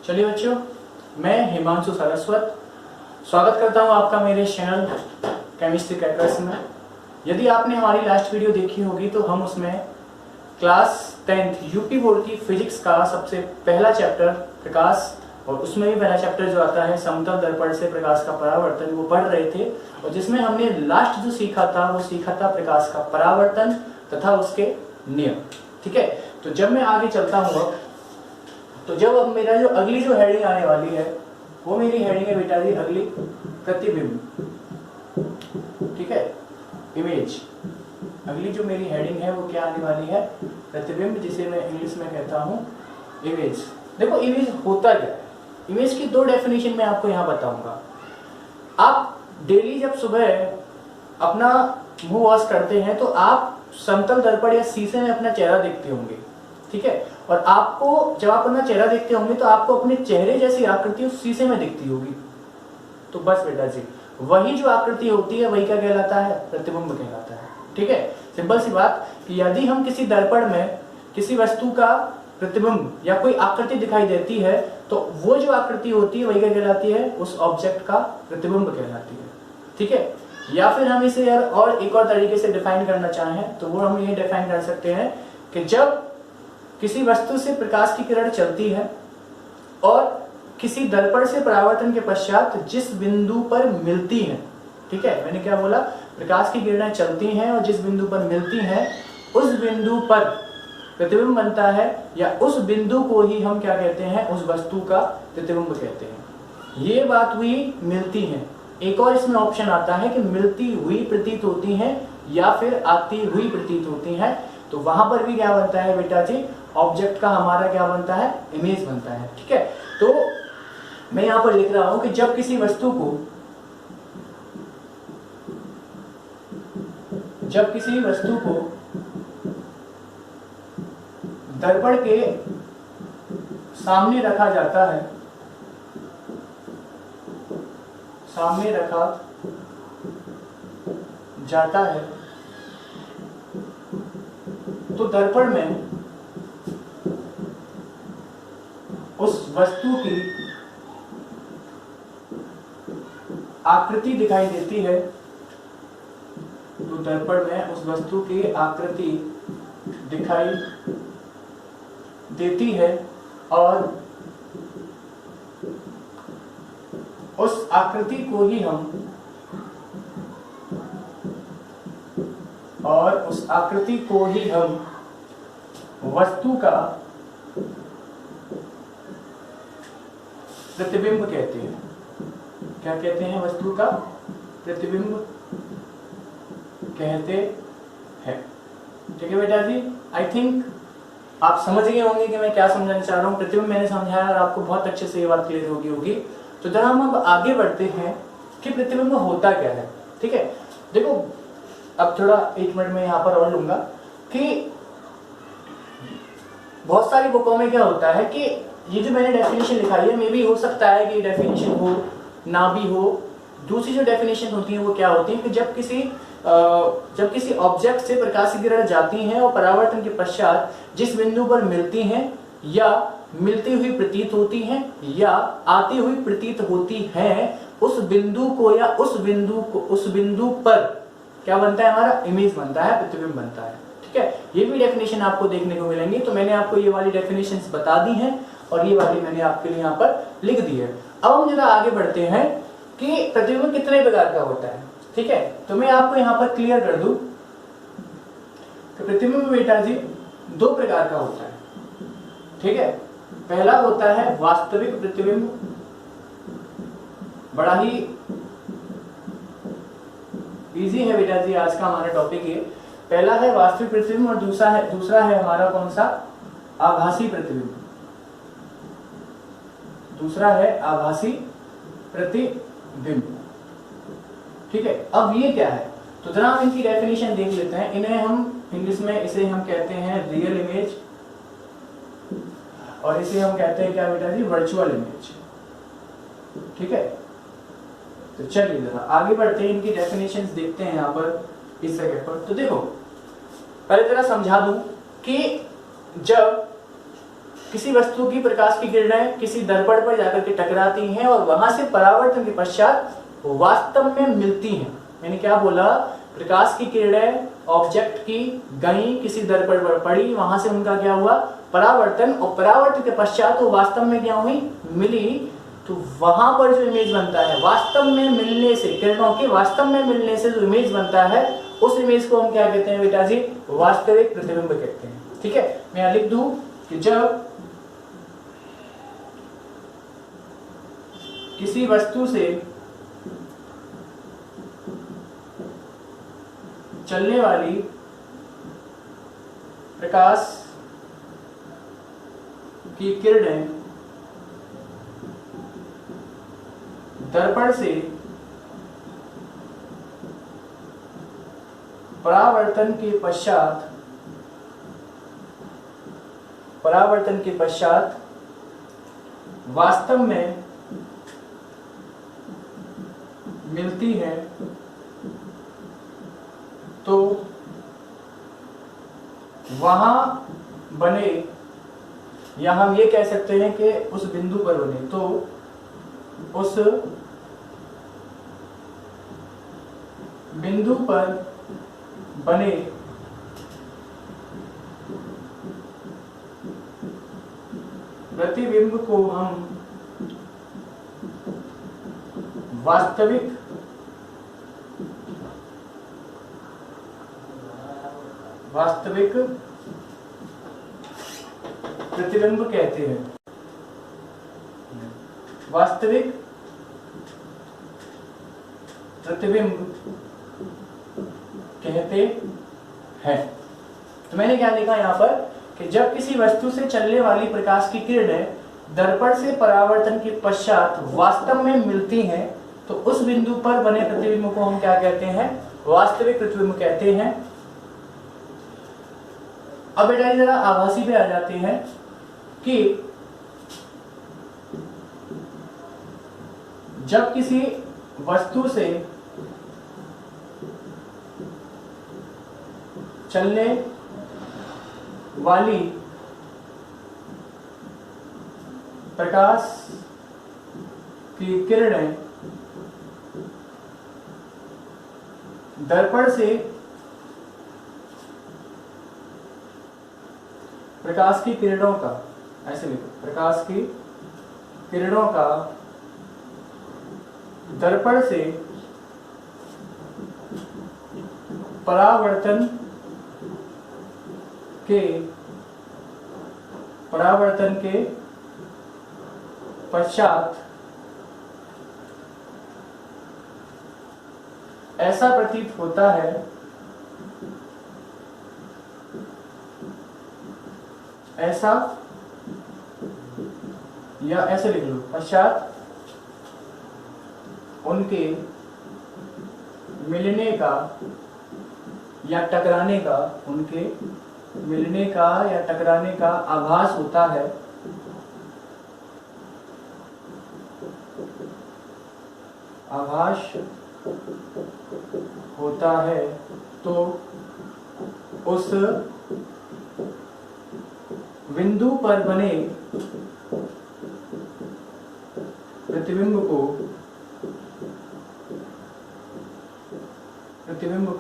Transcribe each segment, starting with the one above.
चलिए बच्चों, मैं हिमांशु सरस्वत स्वागत करता हूं आपका मेरे चैनल केमिस्ट्री कैटर्स में। यदि आपने हमारी लास्ट वीडियो देखी होगी तो हम उसमें क्लास 10th यूपी बोर्ड की फिजिक्स का सबसे पहला चैप्टर प्रकाश, और उसमें भी पहला चैप्टर जो आता है समतल दर्पण से प्रकाश का परावर्तन, वो पढ़ रहे थे। और जिसमें हमने लास्ट जो सीखा था वो सीखा था प्रकाश का परावर्तन तथा उसके नियम। ठीक है, तो जब मैं आगे चलता हूँ तो जब अब मेरा जो अगली जो हेडिंग आने वाली है वो मेरी हेडिंग है बेटा जी अगली प्रतिबिंब। ठीक है, इमेज। अगली जो मेरी हेडिंग है वो क्या आने वाली है? प्रतिबिंब, जिसे मैं इंग्लिश में कहता हूँ इमेज। देखो इमेज होता क्या है, इमेज की दो डेफिनेशन मैं आपको यहाँ बताऊंगा। आप डेली जब सुबह अपना मुंह वॉश करते हैं तो आप समतल दर्पण या शीशे में अपना चेहरा देखते होंगे। ठीक है, और आपको जब आप अपना चेहरा देखते होंगे तो आपको अपने चेहरे जैसी आकृति उस शीशे में दिखती होगी। तो बस बेटा जी वही जो आकृति होती है वही क्या कहलाता है? प्रतिबिंब कहलाता है। ठीक है, सिंपल सी बात कि यदि हम किसी दर्पण में किसी वस्तु का प्रतिबिंब या कोई आकृति दिखाई देती है तो वो जो आकृति होती है वही क्या कहलाती है? उस ऑब्जेक्ट का प्रतिबिंब कहलाती है। ठीक है, या फिर हम इसे यार और एक और तरीके से डिफाइन करना चाहें तो वो हम ये डिफाइन कर सकते हैं कि जब किसी वस्तु से प्रकाश की किरण चलती है और किसी दर्पण से परावर्तन के पश्चात जिस बिंदु पर मिलती हैं, ठीक है, मैंने क्या बोला? प्रकाश की किरणें चलती हैं और जिस बिंदु पर मिलती हैं उस बिंदु पर प्रतिबिंब बनता है, या उस बिंदु को ही हम क्या कहते हैं? उस वस्तु का प्रतिबिंब कहते हैं। ये बात हुई मिलती हैं। एक और इसमें ऑप्शन आता है कि मिलती हुई प्रतीत होती हैं या फिर आती हुई प्रतीत होती हैं। तो वहां पर भी क्या बनता है बेटा जी? ऑब्जेक्ट का हमारा क्या बनता है? इमेज बनता है। ठीक है, तो मैं यहां पर लिख रहा हूं कि जब किसी वस्तु को दर्पण के सामने रखा जाता है, तो दर्पण में उस वस्तु की आकृति दिखाई देती है, तो दर्पण में उस वस्तु की आकृति दिखाई देती है और उस आकृति को ही हम वस्तु का प्रतिबिंब कहते हैं। क्या कहते हैं? वस्तु का प्रतिबिंब कहते हैं। ठीक है बेटा जी, आई थिंक आप समझ गए होंगे कि मैं क्या समझाना चाह रहा हूँ। प्रतिबिंब मैंने समझाया और आपको बहुत अच्छे से ये बात क्लियर होगी। तो जरा हम अब आगे बढ़ते हैं कि प्रतिबिंब होता क्या है। ठीक है, देखो अब थोड़ा 1 मिनट में यहाँ पर और लूंगा कि बहुत सारी बुकों में क्या होता है कि ये जो मैंने डेफिनेशन लिखाई है, मे भी हो सकता है कि डेफिनेशन हो ना भी हो। दूसरी जो डेफिनेशन होती है वो क्या होती है कि जब किसी ऑब्जेक्ट से प्रकाश की किरण जाती हैं और परावर्तन के पश्चात जिस बिंदु पर मिलती हैं या मिलती हुई प्रतीत होती हैं या आती हुई प्रतीत होती हैं, उस बिंदु को या उस बिंदु पर क्या बनता है? हमारा इमेज बनता है, प्रतिबिंब बनता है। ठीक है, ये भी डेफिनेशन आपको देखने को मिलेंगी। तो मैंने आपको ये वाली डेफिनेशंस बता दी हैं और ये वाली मैंने आपके लिए यहाँ पर लिख दी है। अब हम जरा आगे बढ़ते हैं कि प्रतिबिंब कितने प्रकार का होता है। ठीक है, तो मैं आपको यहाँ पर क्लियर कर दूं कि प्रतिबिंब बेटा जी 2 प्रकार का होता है। ठीक है, पहला होता है वास्तविक प्रतिबिंब, बड़ा ही इजी है बेटा जी, आज का हमारा टॉपिक ये। पहला है वास्तविक प्रतिबिंब और दूसरा है हमारा कौन सा? आभासी प्रतिबिंब। दूसरा है आभासी प्रतिबिंब। ठीक है, अब ये क्या है? तो जरा हम इनकी डेफिनेशन देख लेते हैं। इन्हें हम इंग्लिश में इसे हम कहते हैं रियल इमेज और इसे हम कहते हैं क्या बेटा जी? Virtual image. ठीक है, तो चलिए जरा आगे बढ़ते हैं, इनकी डेफिनेशंस देखते हैं यहाँ पर इस जगह पर। तो देखो पहले जरा समझा दूं कि जब किसी वस्तु की प्रकाश की किरणें किसी दर्पण पर जाकर के टकराती हैं और वहां से परावर्तन के पश्चात वास्तव में मिलती हैं। मैंने क्या बोला, प्रकाश की किरणें ऑब्जेक्ट की गई, किसी दर्पण पर पड़ी, वहां से उनका क्या हुआ, परावर्तन, और परावर्तन के पश्चात वो वास्तव में क्या हुई, मिली। तो वहां पर जो इमेज बनता है, वास्तव में मिलने से, किरणों के वास्तव में मिलने से जो इमेज बनता है, उस इमेज को हम क्या कहते हैं बेटा जी, वास्तविक प्रतिबिंब कहते हैं। ठीक है, मैं यहां लिख दूं कि जब किसी वस्तु से चलने वाली प्रकाश की किरणें दर्पण से परावर्तन के पश्चात वास्तव में मिलती हैं, तो वहां बने, या हम ये कह सकते हैं कि उस बिंदु पर बने, तो उस बिंदु पर बने प्रतिबिंब को हम वास्तविक प्रतिबिंब कहते हैं। वास्तविक प्रतिबिंब कहते हैं। तो मैंने क्या लिखा यहाँ पर कि जब किसी वस्तु से चलने वाली प्रकाश की किरणें दर्पण से परावर्तन के पश्चात वास्तव में मिलती हैं, तो उस बिंदु पर बने प्रतिबिंब को हम क्या कहते हैं, वास्तविक प्रतिबिंब कहते हैं। अब बेटा जरा आभासी पे आ जाते हैं कि जब किसी वस्तु से चलने वाली प्रकाश की किरणें दर्पण से प्रकाश की किरणों का, ऐसे लिखो, प्रकाश की किरणों का दर्पण से परावर्तन के पश्चात ऐसा प्रतीत होता है ऐसा, या ऐसे लिख लो, पश्चात उनके मिलने का या टकराने का, उनके मिलने का या टकराने का आभास होता है, आभास होता है, तो उस बिंदु पर बने प्रतिबिंब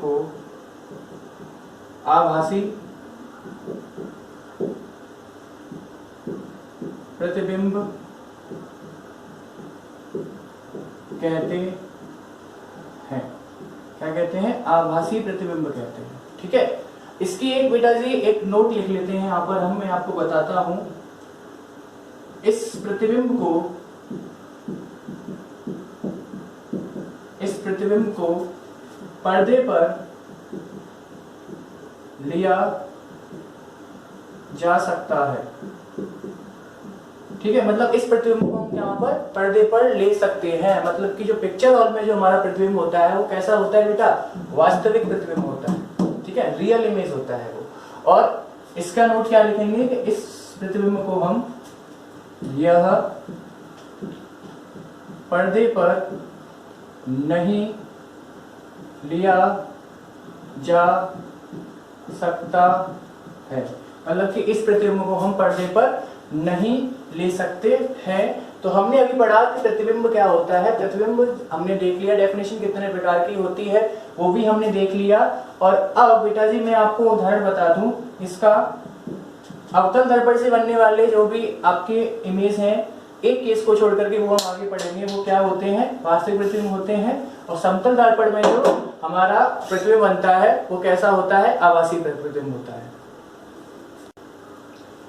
को आभासी प्रतिबिंब कहते हैं। क्या कहते हैं, आभासी प्रतिबिंब कहते हैं। ठीक है, इसकी एक बेटा जी एक नोट लिख लेते हैं यहाँ पर, मैं आपको बताता हूं। इस प्रतिबिंब को पर्दे पर लिया जा सकता है। ठीक है, मतलब इस प्रतिबिंब को हम यहाँ पर पर्दे पर ले सकते हैं, मतलब कि जो पिक्चर हॉल में जो हमारा प्रतिबिंब होता है वो कैसा होता है बेटा, वास्तविक प्रतिबिंब होता है। ठीक है, रियल इमेज होता है वो। और इसका नोट क्या लिखेंगे कि इस प्रतिबिंब को हम यह पर्दे पर नहीं लिया जा सकता है, मतलब कि इस प्रतिबिंब को हम पर्दे पर नहीं ले सकते हैं। तो हमने अभी पढ़ा कि प्रतिबिंब क्या होता है। प्रतिबिंब हमने देख लिया, डेफिनेशन कितने प्रकार की होती है वो भी हमने देख लिया। और अब बेटा जी मैं आपको उदाहरण बता दूं इसका। अवतल दर्पण से बनने वाले जो भी आपके इमेज हैं, एक केस को छोड़ करके वो हम आगे पढ़ेंगे, वो क्या होते हैं, वास्तविक प्रतिबिंब होते हैं। और समतल दर्पण में जो हमारा प्रतिबिंब बनता है वो कैसा होता है, आभासी प्रतिबिंब होता है।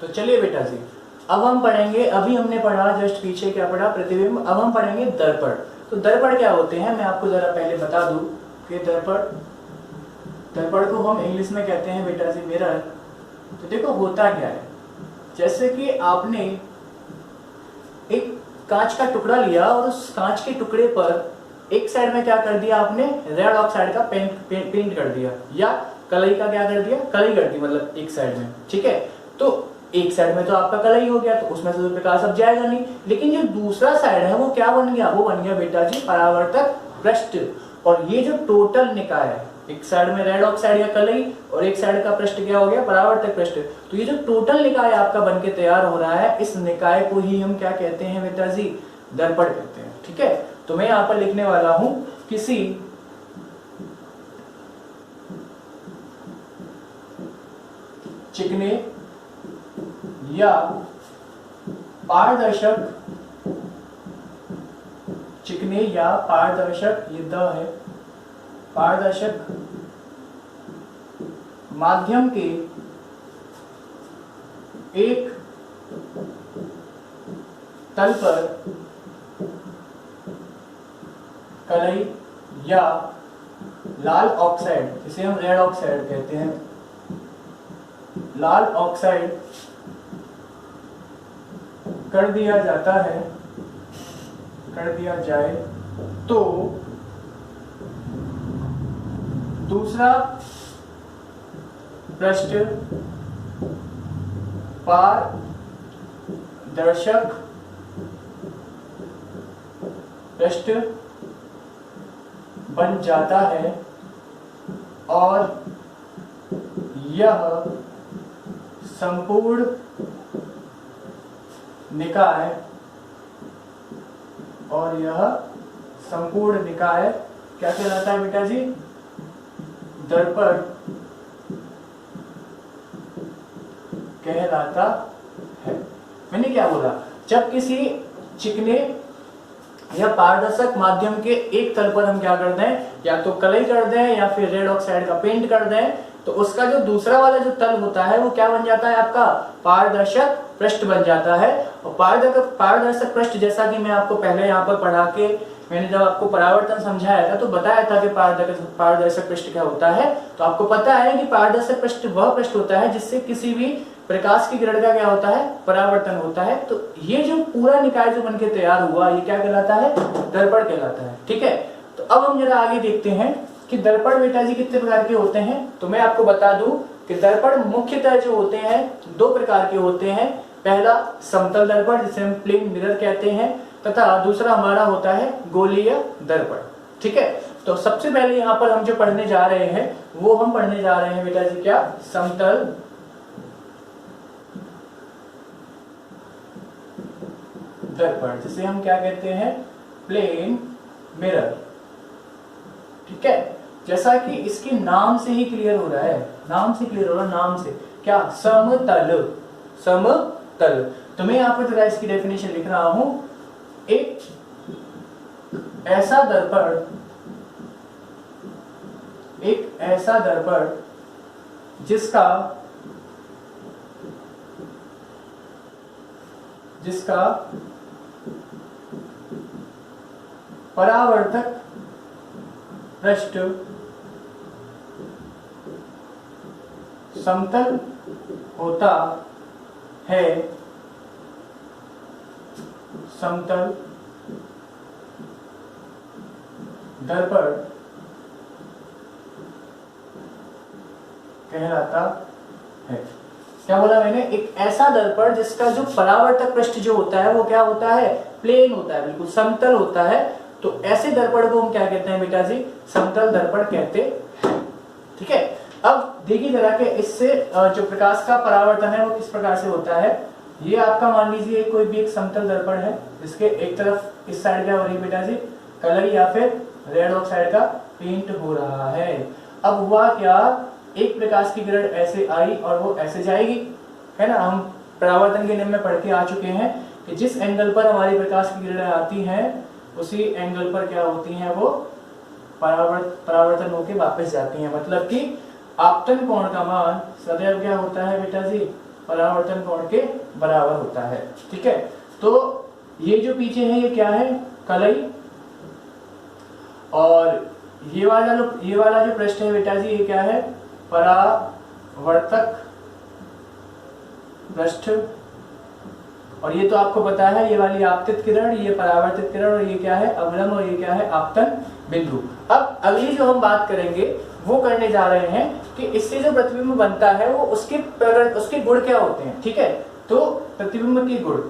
तो चलिए बेटा जी अब हम पढ़ेंगे, अभी हमने पढ़ा जस्ट पीछे क्या पढ़ा, प्रतिबिंब। अब हम पढ़ेंगे दर्पण। तो दर्पण क्या होते हैं मैं आपको जरा पहले बता दूं कि दर्पण को हम इंग्लिश में कहते हैं बेटा जी मिरर। तो देखो होता क्या है, जैसे कि आपने एक कांच का टुकड़ा लिया और उस कांच के टुकड़े पर एक साइड में क्या कर दिया आपने, रेड ऑक्साइड का पेंट कर दिया, या कलई का क्या कर दिया, कलई कर दी, मतलब एक साइड में, ठीक है। तो एक साइड में तो आपका कलई हो गया, तो उसमें से तो प्रकाश अब जाएगा नहीं। लेकिन जो दूसरा साइड है वो क्या बन गया, वो बन गया बेटा जी परावर्तक पृष्ठ। और ये जो टोटल निकाय है, एक साइड में रेड ऑक्साइड या कलई और एक साइड का पृष्ठ क्या हो गया, परावर्तक पृष्ठ। तो ये जो टोटल निकाय आपका बनके तैयार हो रहा है, इस निकाय को ही हम क्या कहते हैं बेटा जी, दर्पण कहते हैं, ठीक है। तो मैं यहाँ पर लिखने वाला हूं किसी चिकने या पारदर्शक, चिकने या पारदर्शक, ये द है, पारदर्शक माध्यम के एक तल पर कलई या लाल ऑक्साइड, जिसे हम रेड ऑक्साइड कहते हैं, लाल ऑक्साइड कर दिया जाता है, कर दिया जाए तो दूसरा पृष्ठ पारदर्शक पृष्ठ बन जाता है और यह संपूर्ण निकाय, और यह संपूर्ण निकाय क्या कहलाता है बेटा जी, दर्पण कहलाता है। मैंने क्या बोला, जब किसी चिकने या पारदर्शक माध्यम के एक तल पर हम क्या कर दें, या तो कलई कर दें या फिर रेड ऑक्साइड का पेंट कर दें, तो उसका जो दूसरा वाला जो तल होता है वो क्या बन जाता है, आपका पारदर्शक पृष्ठ बन जाता है। और पारदर्शक पृष्ठ, जैसा कि मैं आपको पहले यहाँ पर पढ़ा के मैंने जब आपको परावर्तन समझाया था तो बताया था कि पारदर्शक पृष्ठ क्या होता है। तो आपको पता है कि पारदर्शक पृष्ठ वह पृष्ठ होता है जिससे किसी भी प्रकाश की किरण का क्या होता है, परावर्तन होता है। तो ये जो पूरा निकाय जो बनके तैयार हुआ, ये क्या कहलाता है, दर्पण कहलाता है, ठीक है। तो अब हम जरा आगे देखते हैं कि दर्पण बेटा जी कितने प्रकार के होते हैं। तो मैं आपको बता दूं कि दर्पण मुख्यतः जो होते हैं दो प्रकार के होते हैं। पहला समतल दर्पण, जिसे हम प्लेन मिरर कहते हैं, तथा दूसरा हमारा होता है गोलीय दर्पण, ठीक है। तो सबसे पहले यहाँ पर हम जो पढ़ने जा रहे हैं वो हम पढ़ने जा रहे हैं बेटा जी क्या, समतल दर्पण, जिसे हम क्या कहते हैं, प्लेन मिरर, ठीक है। जैसा कि इसके नाम से ही क्लियर हो रहा है, नाम से क्लियर हो रहा है, नाम से क्या, समतल, समतल। तो मैं यहाँ पर जरा इसकी डेफिनेशन लिख रहा हूं, एक ऐसा दर्पण, एक ऐसा दर्पण जिसका परावर्तक पृष्ठ समतल होता है, समतल दर्पण कहलाता है। क्या बोला मैंने, एक ऐसा दर्पण जिसका जो परावर्तक पृष्ठ जो होता है वो क्या होता है, प्लेन होता है, बिल्कुल समतल होता है। तो ऐसे दर्पण को हम क्या कहते हैं बेटा जी, समतल दर्पण कहते हैं, ठीक है। अब देखिए जरा कि इससे जो प्रकाश का परावर्तन है वो किस प्रकार से होता है। ये आपका मान लीजिए कोई भी एक समतल दर्पण है, इसके एक तरफ इस साइड क्या हो रही है बेटा जी, कलर या फिर रेड ऑक्साइड का पेंट हो रहा है। अब हुआ क्या, एक प्रकाश की किरण ऐसे आई और वो ऐसे जाएगी, है ना। हम परावर्तन के नियम में पढ़ के आ चुके हैं कि जिस एंगल पर हमारी प्रकाश की किरणें आती हैं उसी एंगल पर क्या होती हैं, वो परावर्तन होकर वापस जाती हैं। मतलब कि आपतन कोण का मान सदैव क्या होता है बेटा जी, परावर्तन कोण के बराबर होता है। ठीक है, तो ये जो पीछे है ये क्या है, कलई, और ये वाला जो पृष्ठ है बेटा जी ये क्या है, परावर्तक पृष्ठ। और ये तो आपको पता है, ये वाली आपतित किरण, ये परावर्तित किरण, और ये क्या है, अवलंब, और ये क्या है, आपतन बिंदु। अब अगली जो हम बात करेंगे वो करने जा रहे हैं कि इससे जो प्रतिबिंब बनता है वो उसके गुण क्या होते हैं। ठीक है, तो प्रतिबिंब के गुण,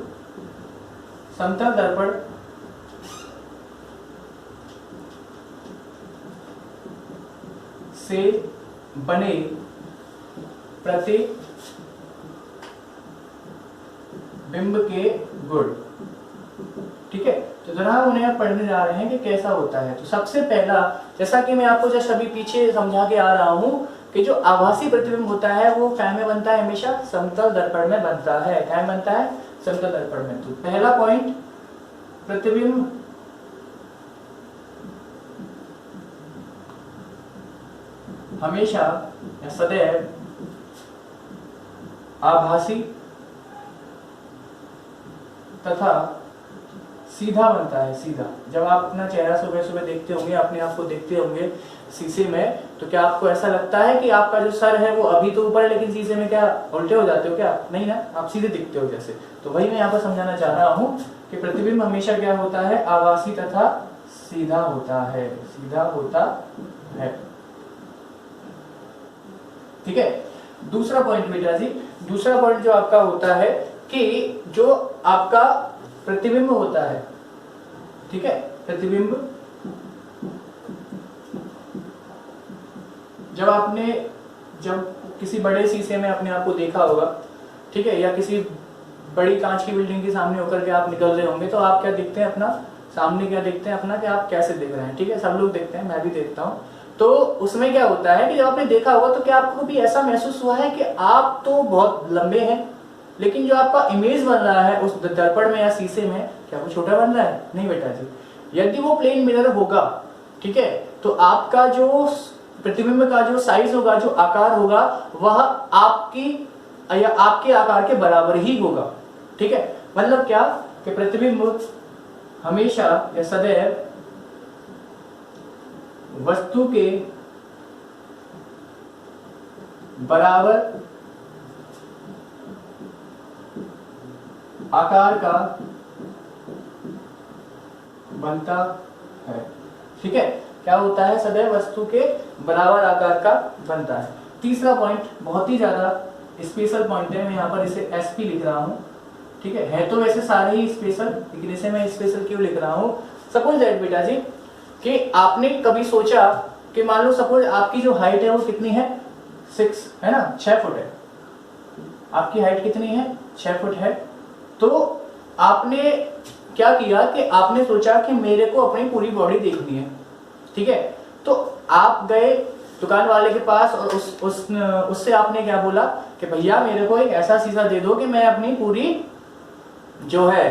समतल दर्पण से बने प्रतिबिंब के गुण। ठीक है, तो जरा उन्हें पढ़ने जा रहे हैं कि कैसा होता है। तो सबसे पहला, जैसा कि मैं आपको जस्ट अभी पीछे समझा के आ रहा हूं कि जो आभासी प्रतिबिंब होता है वो क्या में बनता है, हमेशा समतल दर्पण में बनता है। क्या में बनता है, समतल दर्पण में। तो पहला पॉइंट, प्रतिबिंब हमेशा या सदैव आभासी तथा सीधा बनता है। सीधा, जब आप अपना चेहरा सुबह सुबह देखते होंगे, अपने आप को देखते होंगे शीशे में, तो क्या आपको ऐसा लगता है कि आपका जो सर है वो अभी तो ऊपर है लेकिन शीशे में क्या उल्टे हो जाते हो क्या? नहीं ना, आप सीधे दिखते हो जैसे। तो वही मैं यहाँ पर समझाना चाह रहा हूँ कि प्रतिबिंब हमेशा क्या होता है, आभासी तथा सीधा होता है। सीधा होता है। ठीक है, दूसरा पॉइंट बेटा जी, दूसरा पॉइंट जो आपका होता है कि जो आपका प्रतिबिंब होता है, ठीक है, प्रतिबिंब जब किसी बड़े शीशे में अपने आप को देखा होगा, ठीक है, या किसी बड़ी कांच की बिल्डिंग के सामने होकर के आप निकल रहे होंगे, तो आप क्या देखते हैं, अपना सामने क्या देखते हैं अपना, कि आप कैसे दिख रहे हैं। ठीक है, सब लोग देखते हैं, मैं भी देखता हूँ। तो उसमें क्या होता है कि जब आपने देखा होगा तो क्या आपको भी ऐसा महसूस हुआ है कि आप तो बहुत लंबे हैं, लेकिन जो आपका इमेज बन रहा है उस दर्पण में या शीशे में, क्या वो छोटा बन रहा है? नहीं बेटा जी। यदि वो प्लेन मिरर होगा, ठीक है, तो आपका जो प्रतिबिंब का जो साइज होगा, जो आकार होगा, वह आपके आकार के बराबर ही होगा। ठीक है, मतलब क्या कि प्रतिबिंब हमेशा या सदैव वस्तु के बराबर आकार का बनता है। ठीक है, क्या होता है, सदैव वस्तु के बराबर आकार का बनता है। तीसरा पॉइंट बहुत ही ज्यादा स्पेशल पॉइंट है, मैं यहाँ पर इसे एसपी लिख रहा हूँ। ठीक है तो वैसे सारे ही स्पेशल, लेकिन इसे मैं स्पेशल क्यों लिख रहा हूँ? सपोज दैट बेटा जी कि आपने कभी सोचा कि मान लो सपोज आपकी जो हाइट है वो कितनी है, 6 है ना, 6 फुट है। आपकी हाइट कितनी है, 6 फुट है। तो आपने क्या किया कि आपने सोचा कि मेरे को अपनी पूरी बॉडी देखनी है। ठीक है, तो आप गए दुकान वाले के पास और उससे आपने क्या बोला कि भैया मेरे को एक ऐसा शीशा दे दो कि मैं अपनी पूरी जो है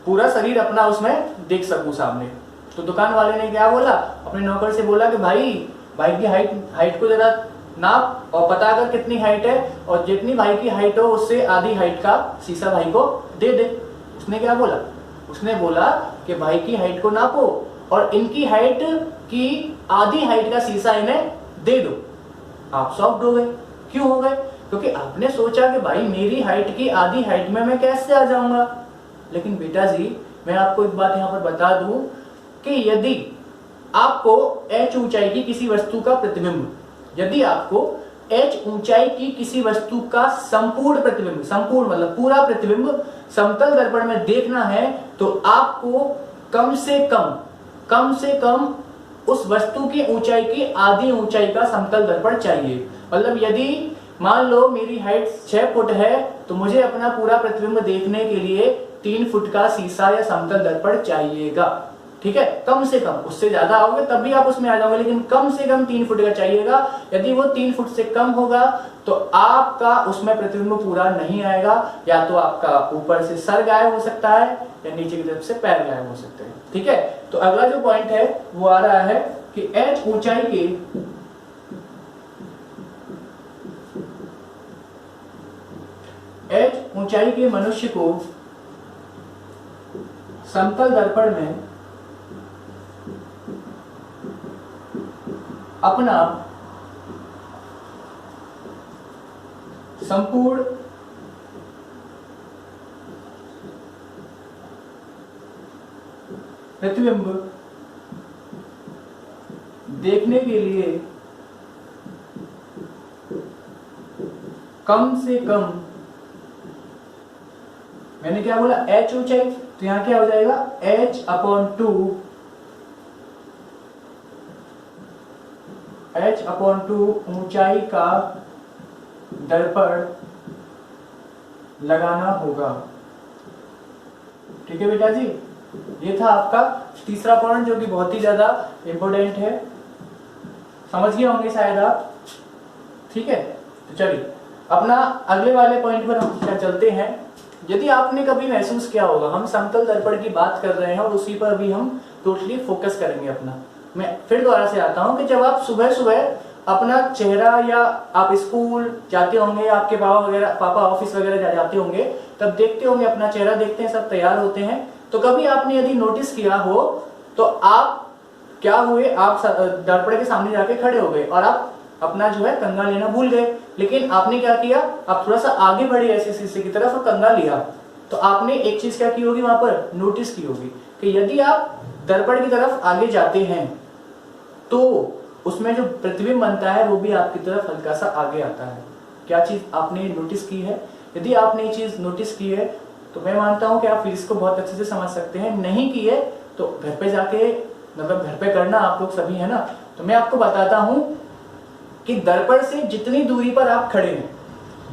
पूरा शरीर अपना उसमें देख सकूं सामने। तो दुकान वाले ने क्या बोला, अपने नौकर से बोला कि भाई की हाइट को जरा नाप और पता कर कितनी हाइट है, और जितनी भाई की हाइट हो उससे आधी हाइट का शीशा भाई को दे दे। उसने क्या बोला, उसने बोला कि भाई की हाइट को नापो और इनकी हाइट की आधी हाइट का शीशा इन्हें दे दो। आप शॉक्ड हो गए। क्यों हो गए? क्योंकि आपने सोचा कि भाई मेरी हाइट की आधी हाइट में मैं कैसे आ जाऊंगा। लेकिन बेटा जी मैं आपको एक बात यहाँ पर बता दूं कि यदि आपको h ऊंचाई की किसी वस्तु का प्रतिबिंब, यदि आपको h ऊंचाई की किसी वस्तु का संपूर्ण प्रतिबिंब, संपूर्ण मतलब पूरा प्रतिबिंब समतल दर्पण में देखना है, तो आपको कम से कम उस वस्तु की ऊंचाई की आधी ऊंचाई का समतल दर्पण चाहिए। मतलब यदि मान लो मेरी हाइट 6 फुट है, तो मुझे अपना पूरा प्रतिबिंब देखने के लिए 3 फुट का शीशा या समतल दर्पण चाहिएगा। ठीक है, कम से कम, उससे ज्यादा आओगे तब भी आप उसमें आ जाओगे, लेकिन कम से कम 3 फुट का चाहिएगा। यदि वो 3 फुट से कम होगा तो आपका उसमें प्रतिबिंब पूरा नहीं आएगा, या तो आपका ऊपर से सर गायब हो सकता है या नीचे की तरफ से पैर गायब हो सकते हैं। ठीक है, तो अगला जो पॉइंट है वो आ रहा है कि h ऊंचाई के मनुष्य को समतल दर्पण में अपना संपूर्ण प्रतिबिंब देखने के लिए कम से कम, मैंने क्या बोला, h ऊंचाई, तो यहां क्या हो जाएगा, h/2 ऊंचाई का दर्पण लगाना होगा। ठीक है बेटा जी, ये था आपका तीसरा पॉइंट जो कि बहुत ही ज्यादा इंपॉर्टेंट है, समझ गए होंगे शायद आप। ठीक है, तो चलिए अपना अगले वाले पॉइंट पर हम चलते हैं। यदि आपने कभी महसूस किया होगा, हम समतल दर्पण की बात कर रहे हैं और उसी पर भी हम टोटली फोकस करेंगे अपना। मैं फिर दोबारा से आता हूं कि जब आप सुबह सुबह अपना चेहरा, या आप स्कूल जाते होंगे, आपके पापा ऑफिस वगैरह जाते होंगे, तब देखते होंगे अपना चेहरा देखते हैं, सब तैयार होते हैं, तो कभी आपने यदि नोटिस किया हो तो आप क्या हुए, आप दर्पण के सामने जाके खड़े हो गए और आप अपना जो है कंगा लेना भूल गए। लेकिन आपने क्या किया, आप थोड़ा सा आगे बढ़े ऐसे शीशे की तरफ और कंगा लिया, तो आपने एक चीज क्या की होगी, वहां पर नोटिस की होगी कि यदि आप दर्पण की तरफ आगे जाते हैं तो उसमें जो प्रतिबिंब बनता है वो भी आपकी तरफ हल्का सा आगे आता है। क्या चीज आपने नोटिस की है? यदि आपने ये चीज नोटिस की है तो मैं मानता हूं कि आप फिजिक्स को बहुत अच्छे से समझ सकते हैं। नहीं की है तो घर पे जाके, मतलब घर पे करना, आप लोग सभी है ना। तो मैं आपको बताता हूं कि दर्पण से जितनी दूरी पर आप खड़े हैं,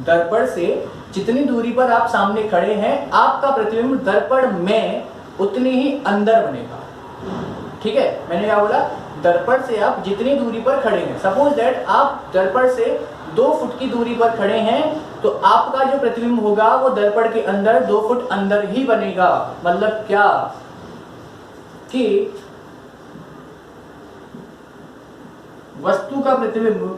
दर्पण से जितनी दूरी पर आप सामने खड़े हैं, आपका प्रतिबिंब दर्पण में उतनी ही अंदर बनेगा। ठीक है, मैंने क्या बोला, दर्पण से आप जितनी दूरी पर खड़े हैं, सपोज दैट आप दर्पण से 2 फुट की दूरी पर खड़े हैं, तो आपका जो प्रतिबिंब होगा वो दर्पण के अंदर 2 फुट अंदर ही बनेगा। मतलब क्या कि वस्तु का प्रतिबिंब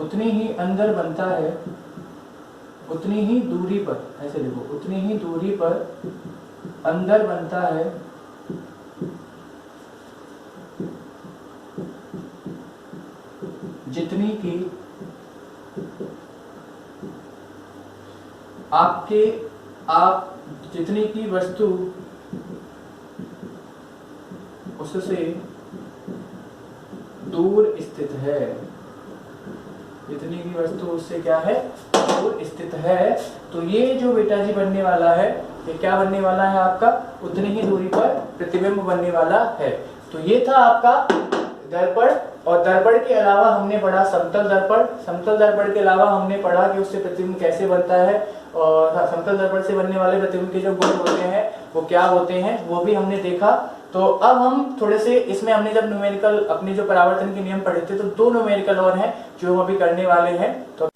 उतनी ही अंदर बनता है, उतनी ही दूरी पर, ऐसे देखो, उतनी ही दूरी पर अंदर बनता है जितनी की जितनी की वस्तु उससे दूर स्थित है, जितनी की वस्तु उससे क्या है, दूर स्थित है। तो ये जो बेटा जी बनने वाला है, ये क्या बनने वाला है आपका, उतनी ही दूरी पर प्रतिबिंब बनने वाला है। तो ये था आपका दर्पण। और दर्पण के अलावा हमने पढ़ा समतल दर्पण। समतल दर्पण के अलावा हमने पढ़ा कि उससे प्रतिबिंब कैसे बनता है, और समतल दर्पण से बनने वाले प्रतिबिंब के जो गुण होते हैं वो क्या होते हैं, वो भी हमने देखा। तो अब हम थोड़े से इसमें, हमने जब न्यूमेरिकल, अपने जो परावर्तन के नियम पढ़े थे, तो 2 न्यूमेरिकल और हैं जो हम अभी करने वाले हैं। तो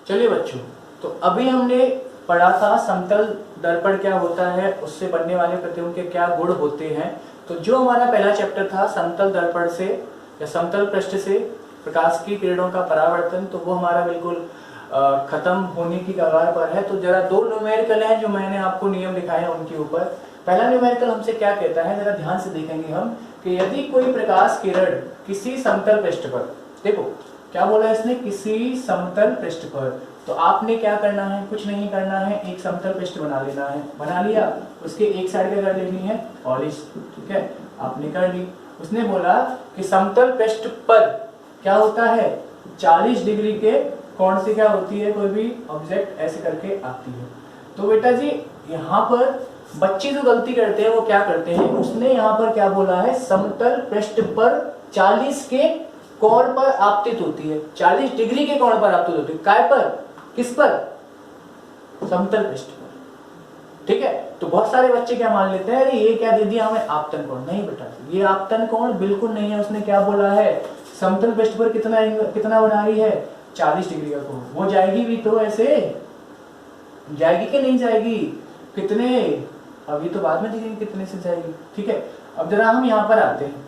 चलिए बच्चों, तो अभी हमने पढ़ा था समतल दर्पण क्या होता है, उससे बनने वाले प्रतिबिंब के क्या गुण होते हैं। तो जो हमारा पहला चैप्टर था समतल दर्पण से या समतल पृष्ठ से प्रकाश की किरणों का परावर्तन, तो वो हमारा बिल्कुल खत्म होने की कगार पर है। तो जरा 2 न्यूमेरिकल हैं जो मैंने आपको नियम लिखाए हैं उनके ऊपर। पहला न्यूमेरिकल हमसे क्या कहता है, जरा ध्यान से देखेंगे हम, कि यदि कोई प्रकाश किरण किसी समतल पृष्ठ पर, देखो क्या बोला इसने, किसी समतल पृष्ठ पर, तो आपने क्या करना है, कुछ नहीं करना है, एक समतल पृष्ठ बना लेना है। बना लिया, उसके एक साइड क्या कर लेनी है, पॉलिश। ठीक है, आपने कर ली। उसने बोला कि समतल पृष्ठ पर क्या होता है, 40 डिग्री के कोण से क्या होती है कोई भी ऑब्जेक्ट ऐसे करके आती है। तो बेटा जी यहाँ पर बच्चे जो गलती करते हैं वो क्या करते हैं, उसने यहाँ पर क्या बोला है, समतल पृष्ठ पर 40 के कोण पर आपतित होती है, 40 डिग्री के कोण पर आपतित होती है। काय पर, किस पर, समतल पृष्ठ पर। ठीक है, तो बहुत सारे बच्चे क्या मान लेते हैं, अरे ये क्या दे दिया हमें, आपतन कोण। नहीं बेटा, ये आपतन कोण बिल्कुल नहीं है। उसने क्या बोला है, समतल पृष्ठ पर कितना बना रही है, 40 डिग्री का कोण। वो जाएगी भी तो ऐसे जाएगी कि नहीं जाएगी, कितने, अभी तो बाद में देखेंगे कितने से जाएगी। ठीक है, अब जरा हम यहाँ पर आते हैं।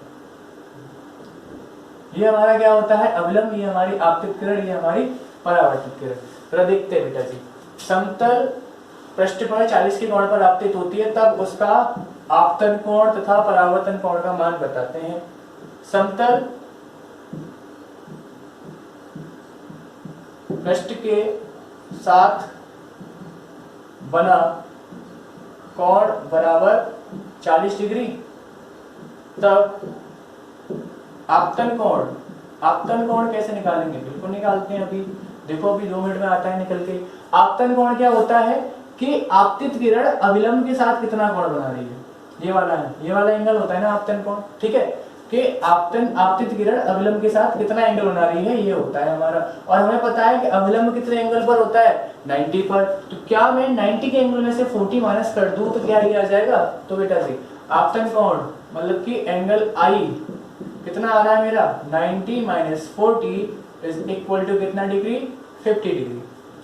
ये हमारा क्या होता है, अवलंब, ये हमारी आपतित किरण, ये हमारी परावर्तित किरण। जरा देखते हैं बेटा जी, समतल पृष्ठ पर 40 के कोण पर आपतित होती है, तब उसका आपतन कोण तथा परावर्तन कोण का मान बताते हैं। समतल पृष्ठ के साथ बना कोण बराबर 40 डिग्री, तब आपतन कोण कैसे निकालेंगे, बिल्कुल निकालते हैं। अभी देखो, अभी 2 मिनट में आता है निकल के। आपतन कोण क्या होता है कि आपतित किरण अविलंब के साथ कितना कोण बना रही है, ये वाला है, ये वाला एंगल होता है ना आपतन कोण। ठीक है, कि आपतित किरण अविलंब के साथ कितना एंगल बना रही है, ये होता है हमारा। और हमें पता है कि अविलंब कितने एंगल पर होता है, 90 पर। तो क्या मैं 90 के एंगल में से 40 माइनस कर दूं तो क्या ये आ जाएगा, तो बेटा जी आपतन कोण मतलब कि एंगल आई कितना आ रहा है मेरा, 90 माइनस 40 इज इक्वल टू कितना degree, 50 degree.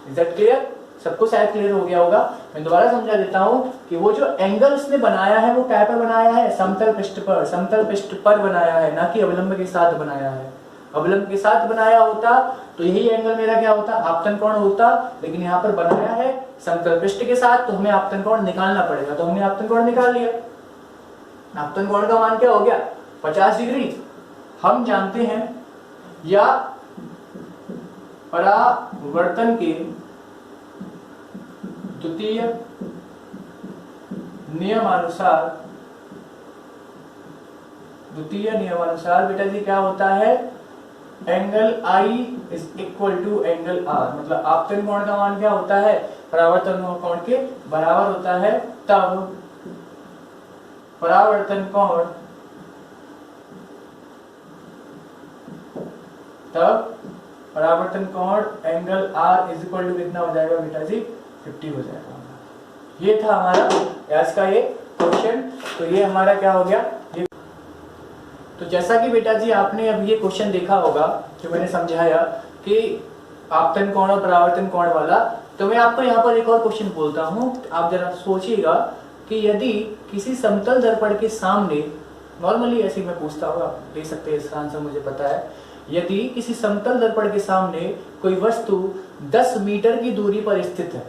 Is that clear, सबको शायद क्लियर हो गया होगा। मैं दोबारा समझा देता हूं कि वो जो एंगल उसने बनाया है वो क्या पर बनाया है, समतल पृष्ठ पर, समतल पृष्ठ पर बनाया है, ना कि अवलंब के साथ बनाया है। अवलंब के साथ बनाया होता तो यही एंगल मेरा क्या होता, आपतन कोण होता। लेकिन यहाँ पर बनाया है समतल पृष्ठ के साथ, तो हमें आपतन कोण निकालना पड़ेगा। तो हमने आपतन कोण निकाल लिया। आपतन कोण का मान क्या हो गया, 50 डिग्री। हम जानते हैं या परावर्तन के द्वितीय नियमानुसार बेटा जी क्या होता है, angle I is equal to angle R. मतलब आपतन कोण का मान क्या होता है, परावर्तन कोण के बराबर होता है। तब परावर्तन कोण angle R is equal to कितना हो जाएगा बेटा जी, 50 हो जाएगा। ये था हमारा आज का ये क्वेश्चन। तो ये हमारा क्या हो गया, ये तो जैसा कि बेटा जी आपने अब ये क्वेश्चन देखा होगा जो मैंने समझाया कि आपतन कोण और परावर्तन कोण वाला। तो मैं आपको यहाँ पर एक और क्वेश्चन बोलता हूँ, आप जरा सोचिएगा कि यदि किसी समतल दर्पण के सामने, नॉर्मली ऐसे मैं पूछता हूँ, आप दे सकते हैं इसका आंसर मुझे पता है। यदि किसी समतल दर्पण के सामने कोई वस्तु 10 मीटर की दूरी पर स्थित है,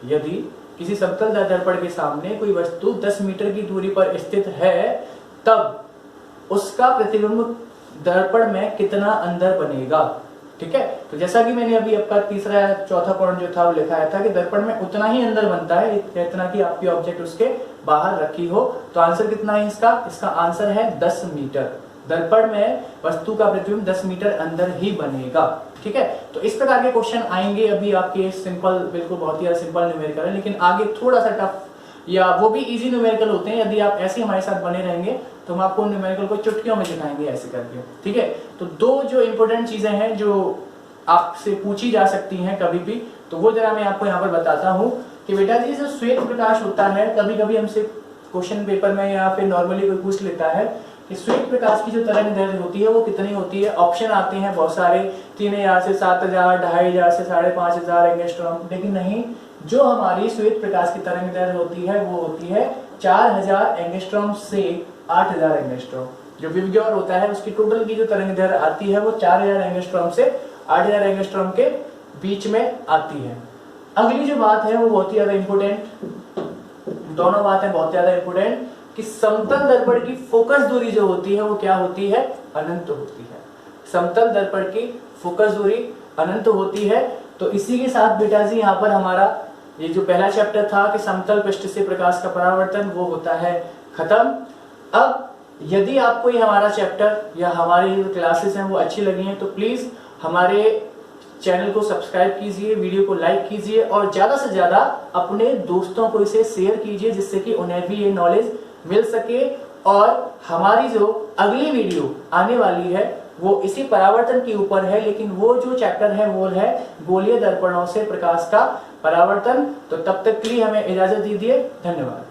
यदि किसी समतल दर्पण के सामने कोई वस्तु 10 मीटर की दूरी पर स्थित है, तब उसका प्रतिबिंब दर्पण में कितना अंदर बनेगा। ठीक है, तो जैसा कि मैंने अभी आपका तीसरा चौथा पॉइंट जो था वो लिखाया था कि दर्पण में उतना ही अंदर बनता है जितना कि आपकी ऑब्जेक्ट उसके बाहर रखी हो। तो आंसर कितना है इसका आंसर है 10 मीटर। दर्पण में वस्तु का प्रतिबिंब 10 मीटर अंदर ही बनेगा। ठीक है, तो इस प्रकार के क्वेश्चन आएंगे। अभी आपके सिंपल, बिल्कुल बहुत ही सिंपल न्यूमेरिकल है, लेकिन आगे थोड़ा सा टफ या वो भी इजी न्यूमेरिकल होते हैं। यदि आप ऐसे हमारे साथ बने रहेंगे तो हम आपको न्यूमेरिकल को चुटकियों में दिखाएंगे ऐसे करके। ठीक है, तो 2 जो इंपॉर्टेंट चीजें हैं जो आपसे पूछी जा सकती हैं कभी भी, तो वो जरा मैं आपको यहाँ पर बताता हूँ कि बेटा जी जो श्वेत प्रकाश होता है, कभी कभी हमसे क्वेश्चन पेपर में या फिर नॉर्मली कोई पूछ लेता है कि श्वेत प्रकाश की जो तरंग दैर्घ्य होती है वो कितनी होती है। ऑप्शन आते हैं बहुत सारे, 3000 से 7000, 2500 से 5500 एंगस्ट्रॉम। लेकिन नहीं, जो हमारी श्वेत प्रकाश की तरंग दैर्घ्य होती है वो होती है 4000 एंगस्ट्रॉम से 8000 एंगस्ट्रॉम। जो विवग्योर होता है उसकी टोटल की जो तरंग दैर्घ्य आती है वो 4000 एंगस्ट्रॉम से 8000 एंगस्ट्रॉम के बीच में आती है। अगली जो बात है वो बहुत ही ज्यादा इंपोर्टेंट, दोनों बातें बहुत ज्यादा इंपोर्टेंट, कि समतल दर्पण की फोकस दूरी जो होती है वो क्या होती है, अनंत होती है। समतल दर्पण की फोकस दूरी अनंत होती है। तो इसी के साथ बेटा जी यहाँ पर हमारा ये जो पहला चैप्टर था कि समतल पृष्ठ से प्रकाश का परावर्तन, वो होता है खत्म। अब यदि आपको ये हमारा चैप्टर या हमारी जो क्लासेस हैं वो अच्छी लगी हैं तो प्लीज़ हमारे चैनल को सब्सक्राइब कीजिए, वीडियो को लाइक कीजिए और ज़्यादा से ज़्यादा अपने दोस्तों को इसे शेयर कीजिए, जिससे कि उन्हें भी ये नॉलेज मिल सके। और हमारी जो अगली वीडियो आने वाली है वो इसी परावर्तन के ऊपर है, लेकिन वो जो चैप्टर है वो है गोलीय दर्पणों से प्रकाश का परावर्तन। तो तब तक के लिए हमें इजाजत दीजिए। धन्यवाद।